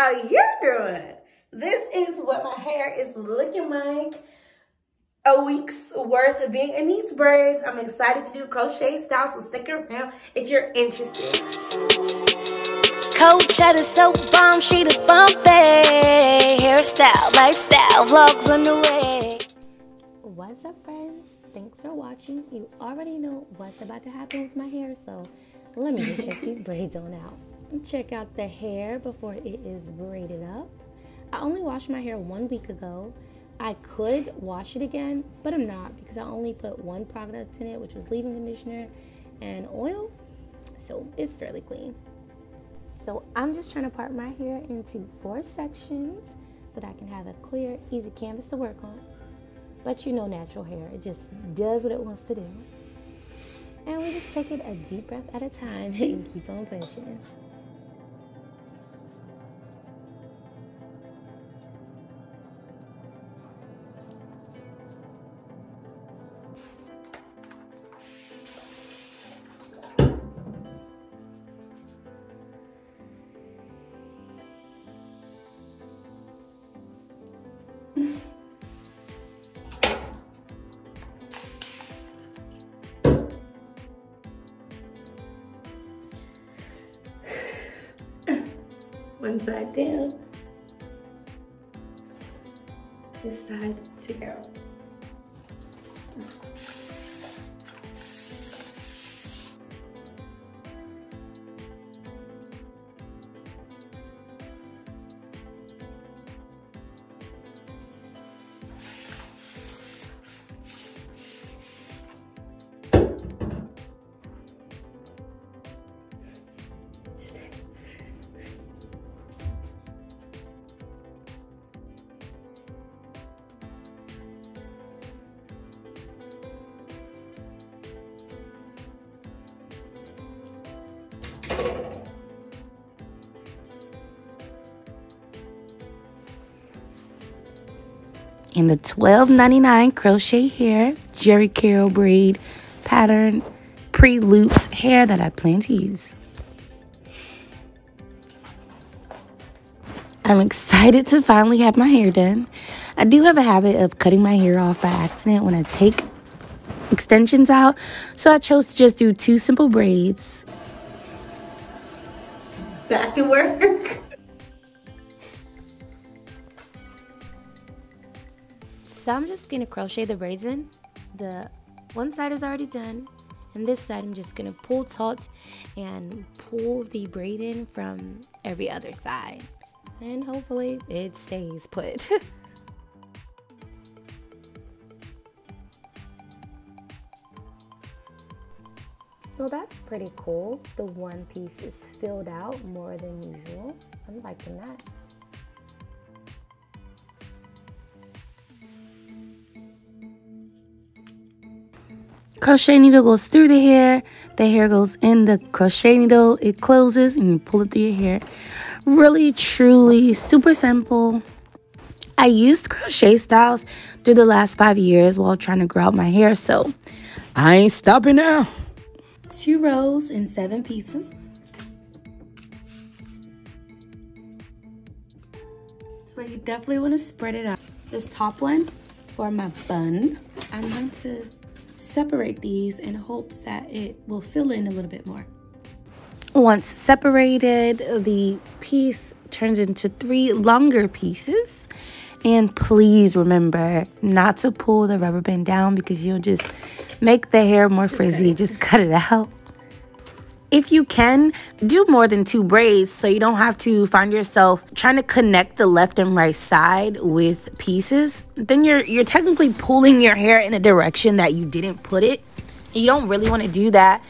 how you're doing. This is what my hair is looking like a week's worth of being in these braids. I'm excited to do crochet style, so stick around if you're interested. Cold cheddar, so bomb, she the bumpy. Hairstyle, lifestyle, vlogs on the way. What's up, friends? Thanks for watching. You already know what's about to happen with my hair, so let me just take these braids on out. Check out the hair before it is braided up. I only washed my hair 1 week ago. I could wash it again, but I'm not because I only put one product in it, which was leave-in conditioner and oil, so it's fairly clean. So I'm just trying to part my hair into 4 sections so that I can have a clear, easy canvas to work on. But you know natural hair, it just does what it wants to do. And we just take it a deep breath at a time and keep on pushing. One side down, this side to go. In the $12.99 crochet hair Jerry Carroll braid pattern pre-loops hair that I plan to use. I'm excited to finally have my hair done. I do have a habit of cutting my hair off by accident when I take extensions out, so I chose to just do 2 simple braids. Back to work. So I'm just going to crochet the braids in. The one side is already done, and this side I'm just going to pull taut and pull the braid in from every other side. And hopefully it stays put. Well, that's pretty cool. The one piece is filled out more than usual. I'm liking that. Crochet needle goes through the hair goes in the crochet needle, it closes and you pull it through your hair. Really, truly, super simple. I used crochet styles through the last 5 years while trying to grow out my hair, so I ain't stopping now. 2 rows and 7 pieces. So you definitely want to spread it out. This top one for my bun, I'm going to separate these in hopes that it will fill in a little bit more. Once separated, the piece turns into 3 longer pieces. And please remember not to pull the rubber band down because you'll just make the hair more frizzy. Just cut it out. If you can, do more than 2 braids so you don't have to find yourself trying to connect the left and right side with pieces. Then you're technically pulling your hair in a direction that you didn't put it. You don't really want to do that.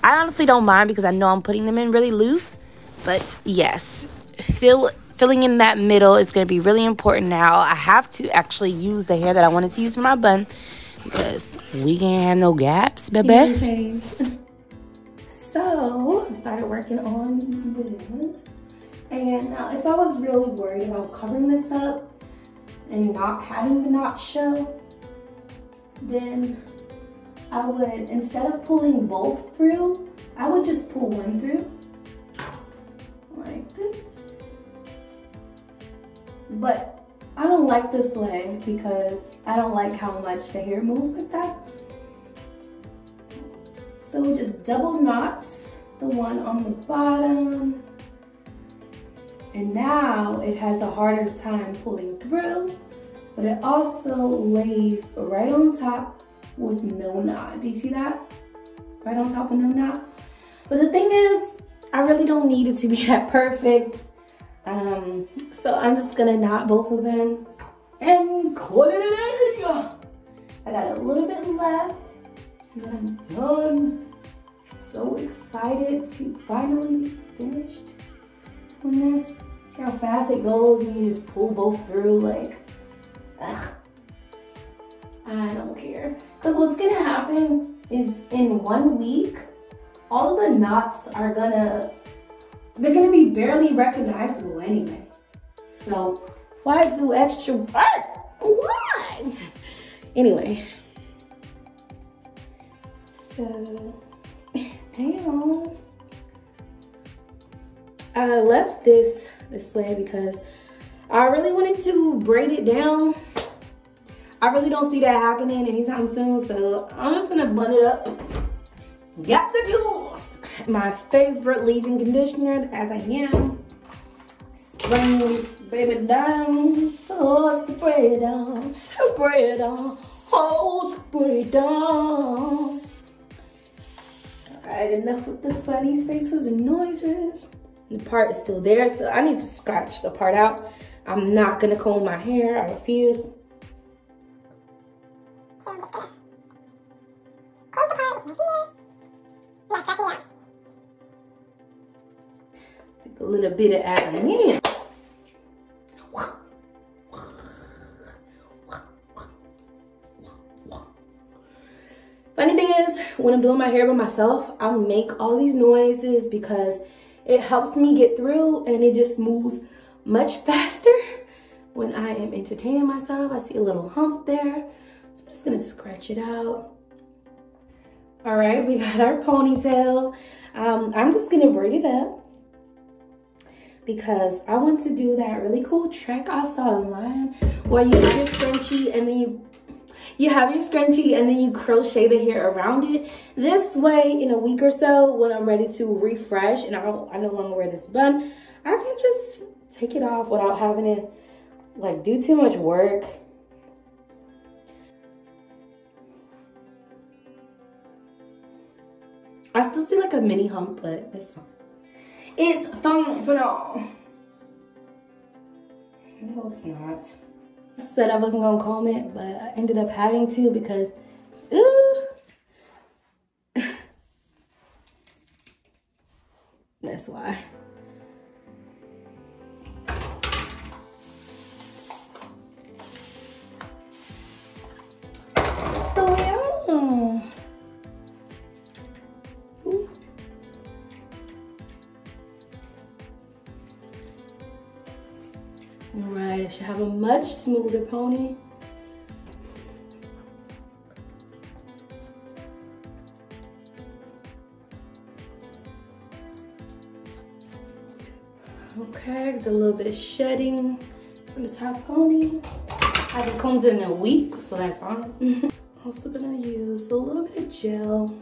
I honestly don't mind because I know I'm putting them in really loose. But yes, filling in that middle is going to be really important now. I have to actually use the hair that I wanted to use for my bun because we can't have no gaps, baby. So I started working on this, and now if I was really worried about covering this up and not having the knot show, then I would, instead of pulling both through, I would just pull one through like this. but I don't like this way because I don't like how much the hair moves like that. So just double knots the one on the bottom. And now it has a harder time pulling through, but it also lays right on top with no knot. Do you see that? Right on top with no knot. But the thing is, I really don't need it to be that perfect. So I'm just gonna knot both of them and call it a day. I got a little bit left and then I'm done. So excited to finally be finished on this. See how fast it goes when you just pull both through, like, ugh. I don't care. Because what's gonna happen is in 1 week, all the knots are they're gonna be barely recognizable anyway. So why do extra work? Why? Anyway, so, I left this way because I really wanted to braid it down. I really don't see that happening anytime soon, so I'm just gonna bun it up. Got the tools. My favorite leave-in conditioner, as I am. Spray this baby down. Oh, spray it down. Spray it down. Oh, spray it down. Alright, enough with the funny faces and noises. The part is still there, so I need to scratch the part out. I'm not gonna comb my hair, I refuse. Take a little bit of adding in. Funny thing is, when I'm doing my hair by myself, I'll make all these noises because it helps me get through and it just moves much faster when I am entertaining myself. I see a little hump there, so I'm just gonna scratch it out. All right, we got our ponytail. I'm just gonna braid it up because I want to do that really cool trick I saw online where you have your scrunchie and then you have your scrunchie and then you crochet the hair around it. This way, in a week or so, when I'm ready to refresh and I no longer wear this bun, I can just take it off without having to like do too much work. I still see like a mini hump, but it's fine. It's fine for now. No, it's not. I said I wasn't gonna comb it, but I ended up having to because, ooh. That's why. So yeah. Alright, I should have a much smoother pony. Okay, get a little bit of shedding from this half pony. I haven't combed it in a week, so that's fine. Also gonna use a little bit of gel.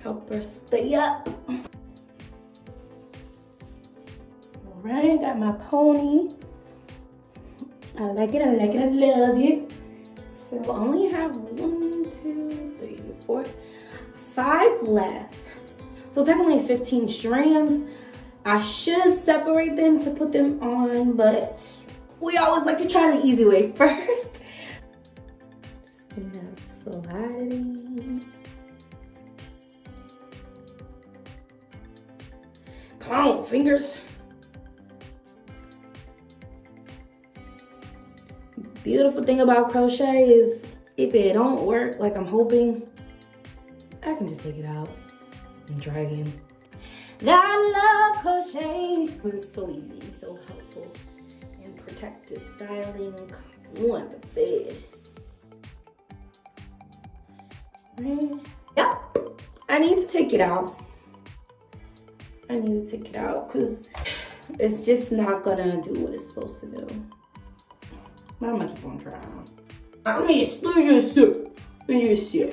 Help her stay up. Alright, got my pony. I like it, I like it, I love it. So I only have 1, 2, 3, 4, 5 left. So technically 15 strands. I should separate them to put them on, but we always like to try the easy way first. Spin that sliding. Come on, fingers. Beautiful thing about crochet is if it don't work like I'm hoping, I can just take it out and try again. God love crochet. It's so easy, so helpful and protective styling on the bed. Right. Yep, I need to take it out. I need to take it out because it's just not gonna do what it's supposed to do. But I'm gonna keep on trying. Let me just see.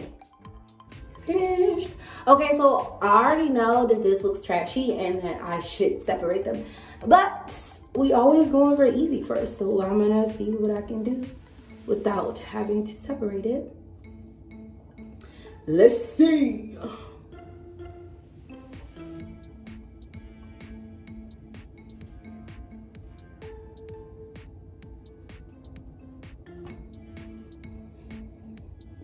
Finished. Okay, so I already know that this looks trashy and that I should separate them. But we always going for easy first. So I'm gonna see what I can do without having to separate it. Let's see.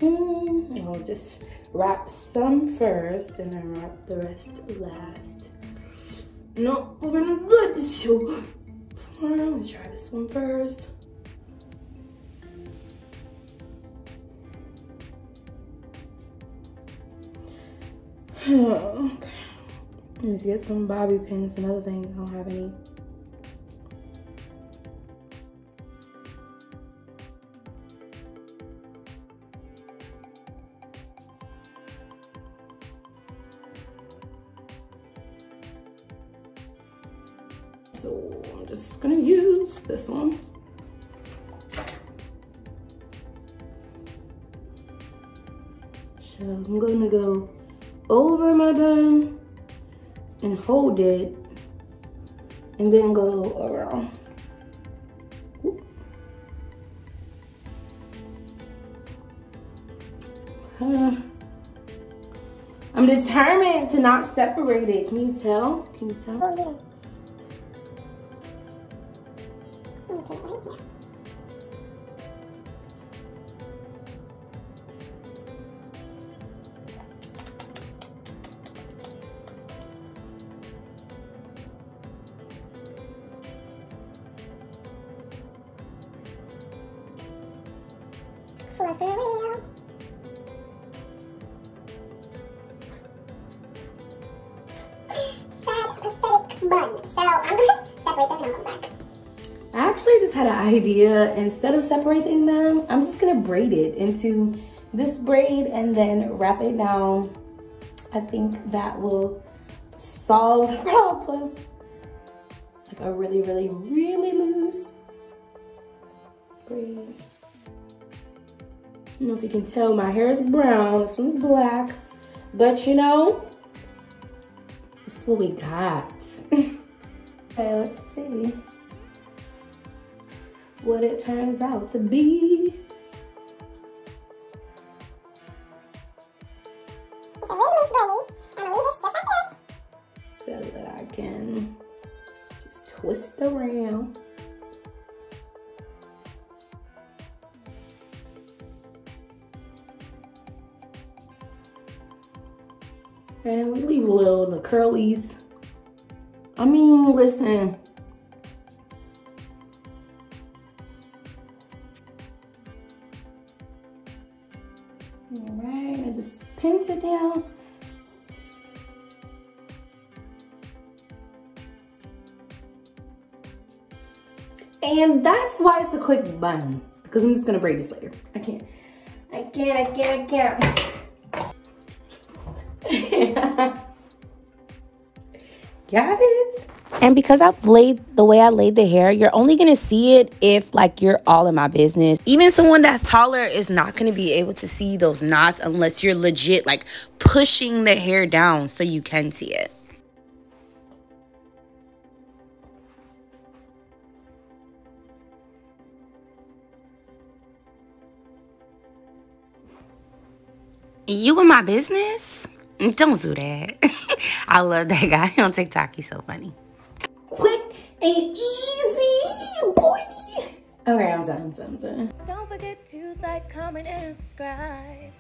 I'll just wrap some first and then wrap the rest last. No, we're gonna do this. So let's try this one first. Okay. Let's get some bobby pins. Another thing, I don't have any. So I'm just gonna use this one. So I'm gonna go over my bun and hold it and then go around. I'm determined to not separate it. Can you tell? Can you tell? Oh, yeah. Frugal. Sad, pathetic bun. So I'm gonna separate them and I'll come back. I actually just had an idea. Instead of separating them, I'm just gonna braid it into this braid and then wrap it down. I think that will solve the problem. Like a really, really, really loose braid. I don't know if you can tell, my hair is brown, this one's black, but you know, this is what we got. Okay, let's see what it turns out to be. It's a really loose braid, and I'll leave it just like this. So that I can just twist around. And we leave a little of the curlies. I mean, listen. All right, I just pinned it down. And that's why it's a quick bun, because I'm just gonna braid this later. I can't. Got it. And because I've laid the way I laid the hair, you're only going to see it if like you're all in my business. Even someone that's taller is not going to be able to see those knots unless you're legit like pushing the hair down so you can see it. You in my business? Don't do that. I love that guy on TikTok. He's so funny. Quick and easy, boy. Okay, I'm done. Don't forget to like, comment, and subscribe.